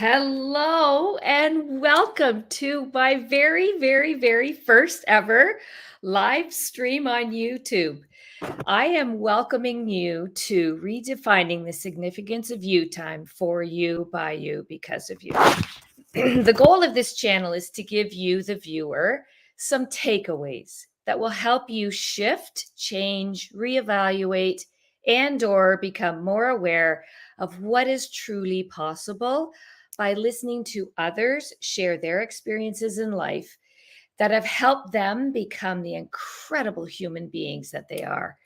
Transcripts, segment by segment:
Hello and welcome to my very first ever live stream on YouTube. I am welcoming you to redefining the significance of you time for you, by you, because of you. The goal of this channel is to give you, the viewer, some takeaways that will help you shift, change, reevaluate, and/or become more aware of what is truly possible by listening to others share their experiences in life that have helped them become the incredible human beings that they are.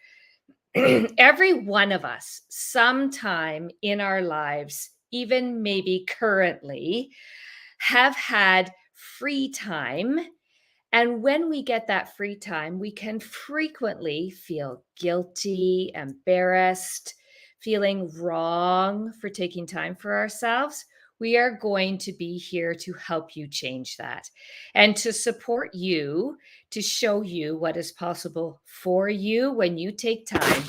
Every one of us, sometime in our lives, even maybe currently, have had free time. And when we get that free time, we can frequently feel guilty, embarrassed, feeling wrong for taking time for ourselves. We are going to be here to help you change that and to support you, to show you what is possible for you when you take time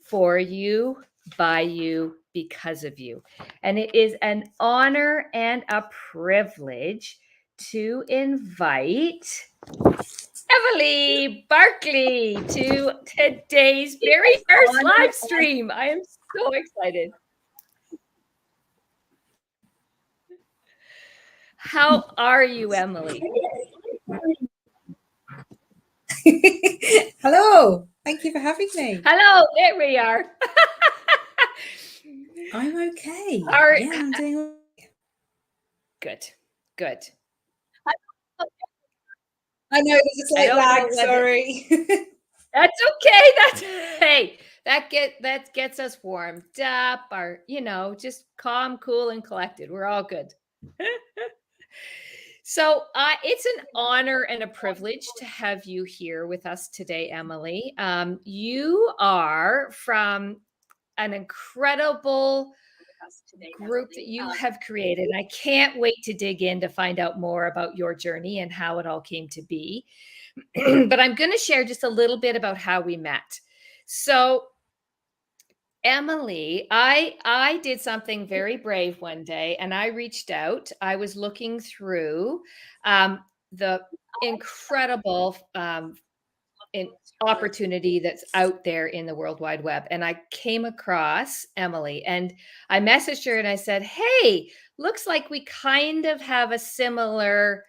for you, by you, because of you. And it is an honor and a privilege to invite Emily Barclay to today's very first live stream. I am so excited. How are you, Emily? Hello. Thank you for having me. Hello, there we are. I'm okay. Are- Yeah, I'm doing Good, good. I know there's a slight lag, sorry. That's okay. That's hey, that gets us warmed up, or just calm, cool, and collected. We're all good. So it's an honor and a privilege to have you here with us today, Emily. You are from an incredible group that you have created. I can't wait to dig in to find out more about your journey and how it all came to be. But I'm going to share just a little bit about how we met. So Emily, I did something very brave one day, and I reached out. I was looking through the incredible opportunity that's out there in the World Wide Web, and I came across Emily, and I messaged her and I said, "Hey, looks like we kind of have a similar,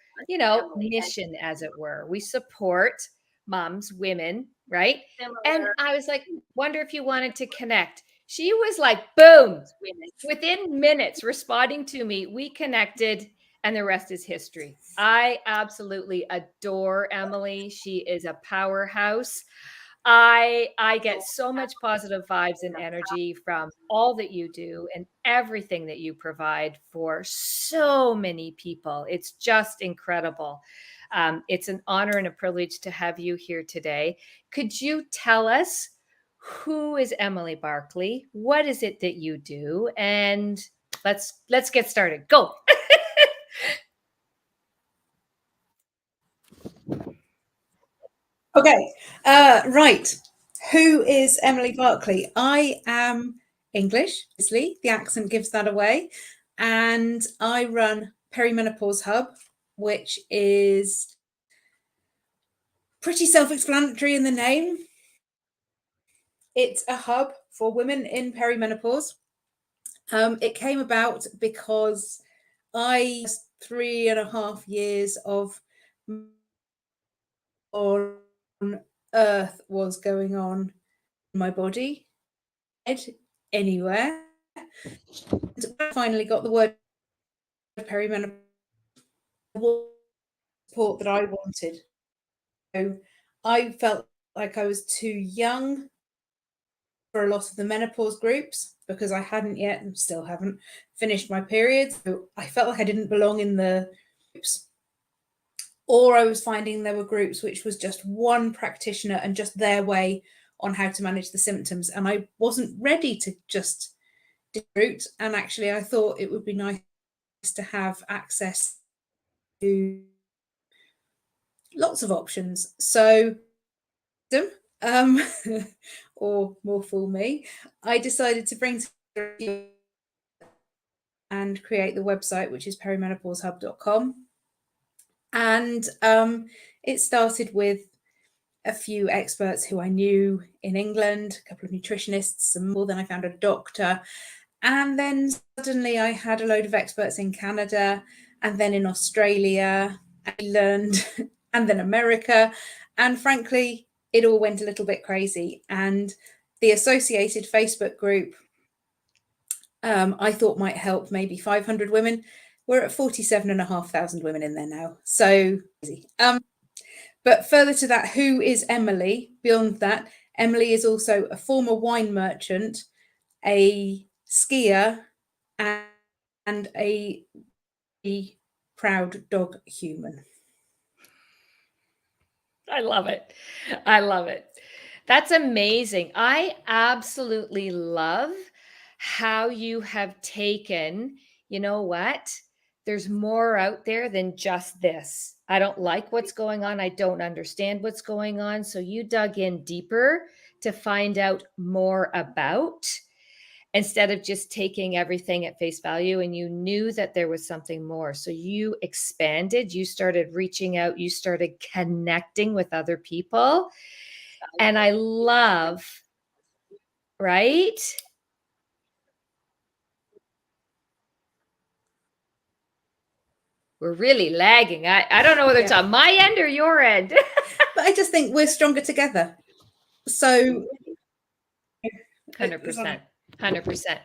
mission, as it were. We support moms, women, right?" And I was like, "Wonder if you wanted to connect." She was like, boom, within minutes responding to me. We connected, and the rest is history. I absolutely adore Emily. She is a powerhouse. I get so much positive vibes and energy from all that you do and everything that you provide for so many people. It's just incredible. It's an honor and a privilege to have you here today. Could you tell us, who is Emily Barclay? What is it that you do? And let's get started. Go. Okay, right. Who is Emily Barclay? I am English, obviously, the accent gives that away. And I run Perimenopause Hub, which is pretty self-explanatory in the name. It's a hub for women in perimenopause. It came about because I 3.5 years of on earth was going on in my body anywhere. And I finally got the word perimenopause support that I wanted. So I felt like I was too young for a lot of the menopause groups because I hadn't yet and still haven't finished my period. So I felt like I didn't belong in the groups. Or I was finding there were groups which was just one practitioner and just their way on how to manage the symptoms. And I wasn't ready to just do route. And actually, I thought it would be nice to have access to lots of options. So, or more fool me, I decided to bring and create the website, which is perimenopausehub.com. And it started with a few experts who I knew in England, a couple of nutritionists, some more. Then I found a doctor. And then suddenly I had a load of experts in Canada, and then in Australia, Ireland, and then America. And frankly, it all went a little bit crazy. And the associated Facebook group, I thought might help maybe 500 women. We're at 47,500 women in there now. So easy. But further to that, who is Emily? Beyond that, Emily is also a former wine merchant, a skier, and a proud dog human. I love it. I love it. That's amazing. I absolutely love how you have taken, you know what? There's more out there than just this. I don't like what's going on. I don't understand what's going on. So you dug in deeper to find out more about, instead of just taking everything at face value, and you knew that there was something more. So you expanded, you started reaching out, you started connecting with other people. And I love, right? We're really lagging. I don't know whether it's on my end or your end. But I just think we're stronger together. So 100%. 100%.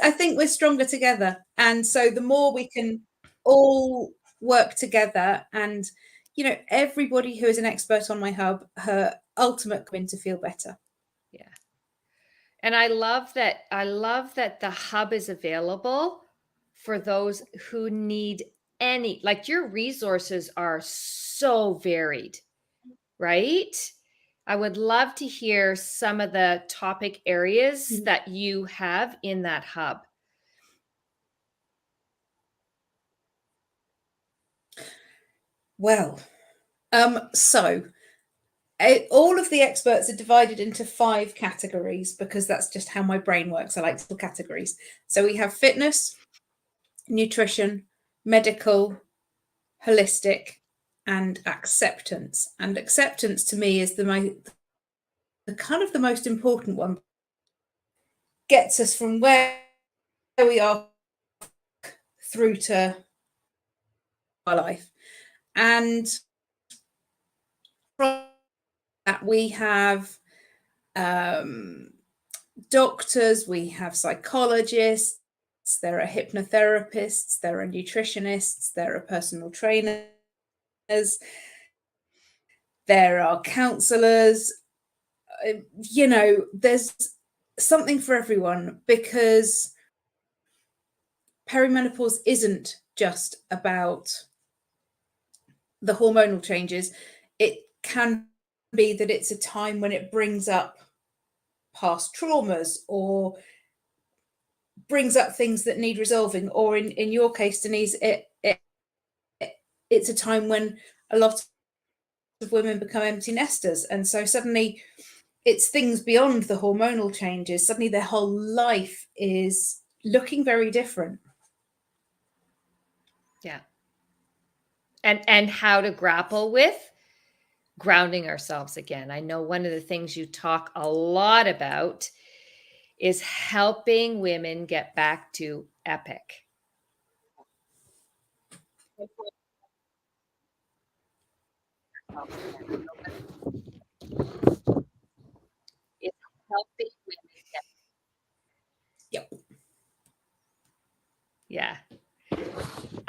I think we're stronger together. And so the more we can all work together, and, you know, everybody who is an expert on my hub, her ultimate goal to feel better. Yeah. And I love that the hub is available for those who need any, like, your resources are so varied, right? I would love to hear some of the topic areas that you have in that hub. Well, so all of the experts are divided into 5 categories, because that's just how my brain works. I like little categories. So we have fitness, nutrition, medical, holistic, and acceptance. And acceptance to me is the kind of the most important one. Gets us from where we are through to our life. And from that, we have doctors, we have psychologists, there are hypnotherapists, there are nutritionists, there are personal trainers, there are counselors. You know, there's something for everyone, because perimenopause isn't just about the hormonal changes. It can be that it's a time when it brings up past traumas, or brings up things that need resolving, or in your case, Denise, it's a time when a lot of women become empty nesters, and so suddenly it's things beyond the hormonal changes. Suddenly their whole life is looking very different. Yeah. And how to grapple with grounding ourselves again. I know one of the things you talk a lot about is helping women get back to epic. It's helping women get. Yep. Yeah.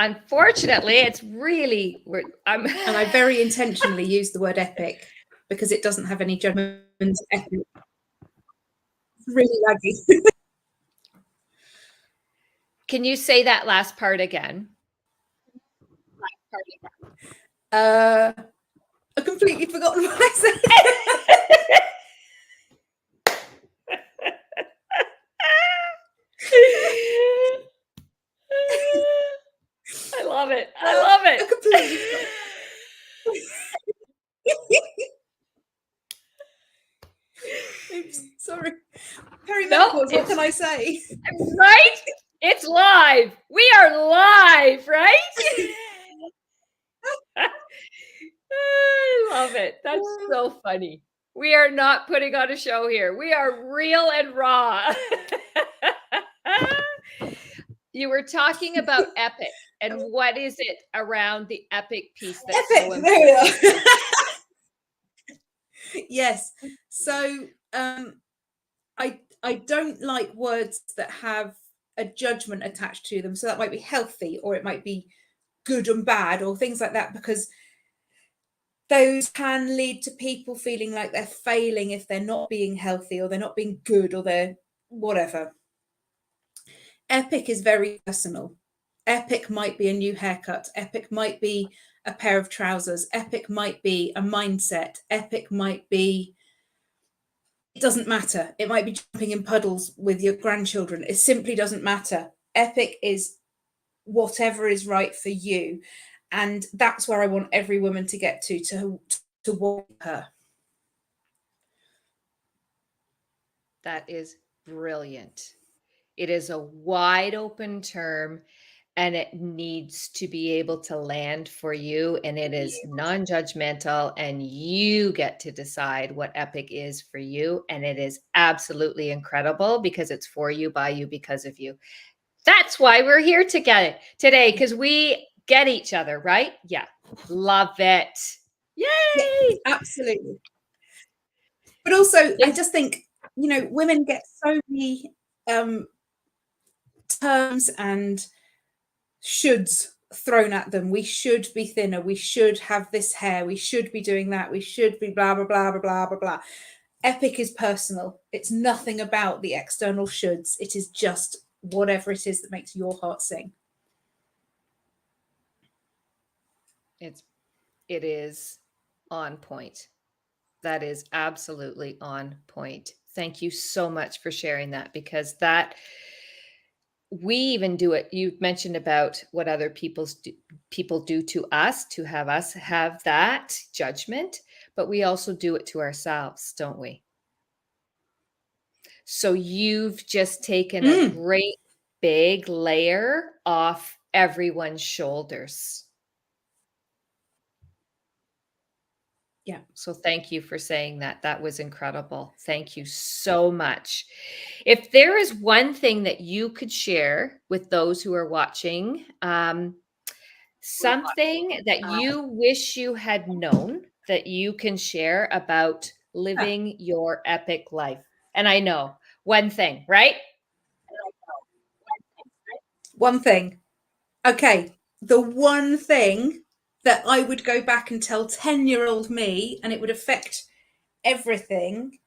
Unfortunately, it's really and I very intentionally use the word epic, because it doesn't have any judgment. Epic. Really laggy. Can you say that last part again? I completely forgotten what I said. I love it. I love it. I completely forgot. Oops, sorry. Perimenopause menopause. What can I say? Right? It's live. We are live, right? I love it. That's so funny. We are not putting on a show here. We are real and raw. You were talking about epic, and what is it around the epic piece that's Epic. so important? There we are. Yes. So I don't like words that have a judgment attached to them. So that might be healthy, or it might be good and bad, or things like that, because those can lead to people feeling like they're failing if they're not being healthy, or they're not being good, or they're whatever. Epic is very personal. Epic might be a new haircut. Epic might be a pair of trousers. Epic might be a mindset. Epic might be, it doesn't matter. It might be jumping in puddles with your grandchildren. It simply doesn't matter. Epic is whatever is right for you. And that's where I want every woman to get to want her. That is brilliant. It is a wide open term, and it needs to be able to land for you, and it is non-judgmental, and you get to decide what epic is for you, and it is absolutely incredible because it's for you, by you, because of you. That's why we're here together today, because we get each other, right? Yeah. Love it. Yay! Yeah, absolutely. But also, I just think, women get so many terms and shoulds thrown at them. We should be thinner. We should have this hair. We should be doing that. We should be blah, blah, blah, blah, blah, blah, blah. Epic is personal. It's nothing about the external shoulds. It is just whatever it is that makes your heart sing. It is on point. That is absolutely on point. Thank you so much for sharing that, because we even do it. You mentioned about what other people do to us, to have us have that judgment, but we also do it to ourselves, don't we? So you've just taken a great big layer off everyone's shoulders. Yeah. So thank you for saying that. That was incredible. Thank you so much. If there is one thing that you could share with those who are watching, something that you wish you had known that you can share about living your epic life. And I know one thing, right? One thing. Okay. The one thing that I would go back and tell 10-year-old me, and it would affect everything,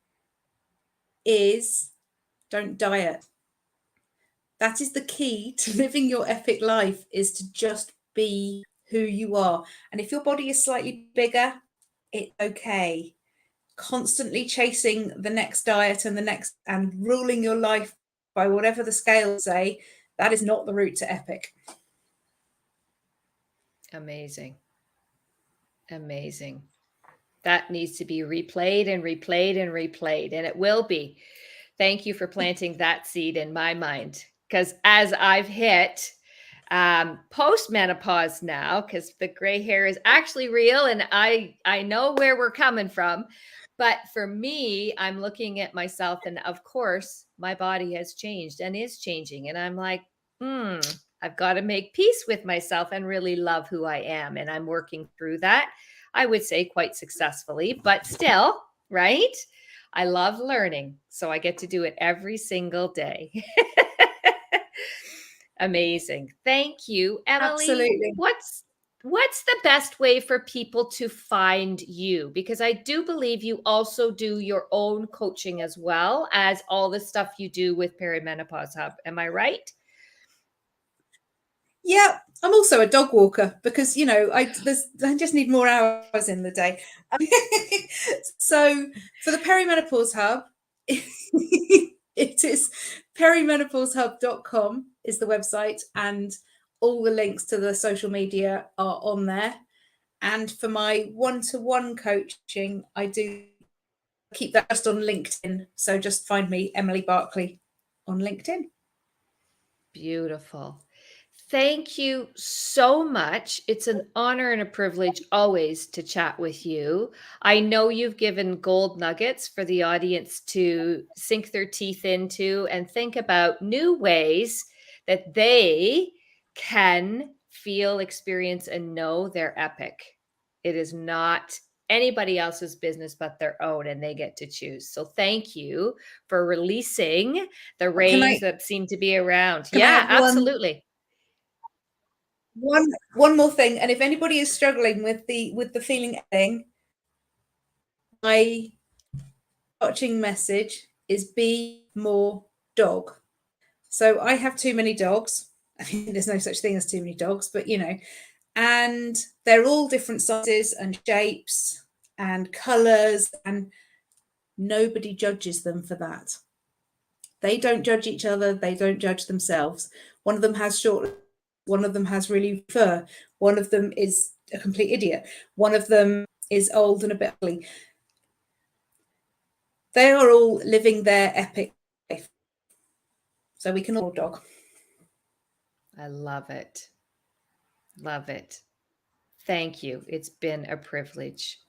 is don't diet. That is the key to living your epic life, is to just be who you are. And if your body is slightly bigger, it's okay. Constantly chasing the next diet and ruling your life by whatever the scales say, that is not the route to epic. Amazing. Amazing. That needs to be replayed and replayed and replayed, and it will be. Thank you for planting that seed in my mind, because as I've hit post-menopause now, because the gray hair is actually real, and I know where we're coming from. But for me, I'm looking at myself, and of course, my body has changed and is changing. And I'm like, I've got to make peace with myself and really love who I am. And I'm working through that, I would say quite successfully, but still, right? I love learning. So I get to do it every single day. Amazing. Thank you, Emily. Absolutely. What's the best way for people to find you? Because I do believe you also do your own coaching as well as all the stuff you do with Perimenopause Hub. Am I right? Yeah, I'm also a dog walker because, I just need more hours in the day. So for the Perimenopause Hub, it is perimenopause.hub.com is the website, and all the links to the social media are on there. And for my one-to-one coaching, I do keep that just on LinkedIn. So just find me, Emily Barclay, on LinkedIn. Beautiful. Thank you so much. It's an honor and a privilege always to chat with you. I know you've given gold nuggets for the audience to sink their teeth into and think about new ways that they can feel, experience, and know their epic. It is not anybody else's business but their own, and they get to choose. So thank you for releasing the reins that seem to be around. Can I Yeah, add absolutely. one more thing? And if anybody is struggling with the feeling thing, my watching message is be more dog. So I have too many dogs. I mean, there's no such thing as too many dogs, but and they're all different sizes and shapes and colors, and nobody judges them for that. They don't judge each other. They don't judge themselves. One of them has short, one of them has really fur. One of them is a complete idiot. One of them is old and a bit ugly. They are all living their epic life. So we can all dog. I love it. Love it. Thank you. It's been a privilege.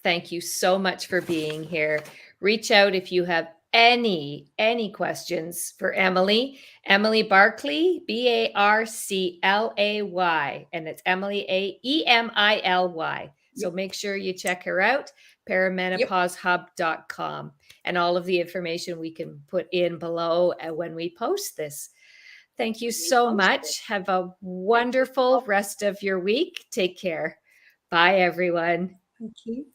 Thank you so much for being here. Reach out if you have any questions for Emily. Emily Barclay, Barclay, and it's Emily Emily. So make sure you check her out, perimenopausehub.com, and all of the information we can put in below when we post this. Thank you so much. Have a wonderful rest of your week. Take care. Bye, everyone. Thank you.